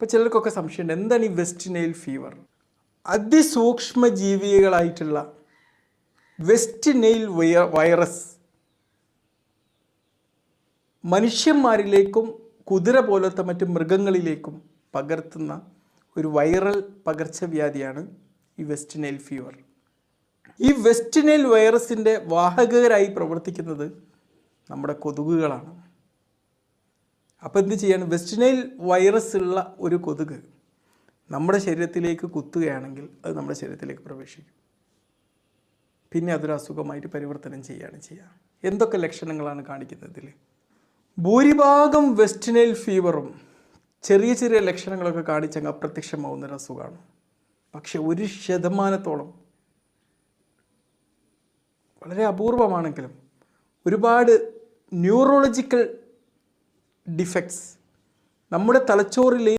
ഇപ്പോൾ ചിലർക്കൊക്കെ സംശയമുണ്ട്, എന്താണ് ഈ വെസ്റ്റ് നൈൽ ഫീവർ? അതിസൂക്ഷ്മ ജീവികളായിട്ടുള്ള വെസ്റ്റ് നൈൽ വൈറസ് മനുഷ്യന്മാരിലേക്കും കുതിര പോലത്തെ മറ്റ് മൃഗങ്ങളിലേക്കും പകർത്തുന്ന ഒരു വൈറൽ പകർച്ചവ്യാധിയാണ് ഈ വെസ്റ്റ് നൈൽ ഫീവർ. ഈ വെസ്റ്റ് നൈൽ വൈറസിൻ്റെ വാഹകരായി പ്രവർത്തിക്കുന്നത് നമ്മുടെ കൊതുകുകളാണ്. അപ്പോൾ എന്ത് ചെയ്യാണ്? വെസ്റ്റ് നൈൽ വൈറസ് ഉള്ള ഒരു കൊതുക് നമ്മുടെ ശരീരത്തിലേക്ക് കുത്തുകയാണെങ്കിൽ അത് നമ്മുടെ ശരീരത്തിലേക്ക് പ്രവേശിക്കും. പിന്നെ അതൊരു അസുഖമായിട്ട് പരിവർത്തനം ചെയ്യുക. എന്തൊക്കെ ലക്ഷണങ്ങളാണ് കാണിക്കുന്നതിൽ? ഭൂരിഭാഗം വെസ്റ്റ് നൈൽ ഫീവറും ചെറിയ ചെറിയ ലക്ഷണങ്ങളൊക്കെ കാണിച്ചങ്ങ് അപ്രത്യക്ഷമാവുന്നൊരു അസുഖമാണ്. പക്ഷെ 1% വളരെ അപൂർവമാണെങ്കിലും ഒരുപാട് ന്യൂറോളജിക്കൽ ഡിഫക്ട്സ് നമ്മുടെ തലച്ചോറിലെ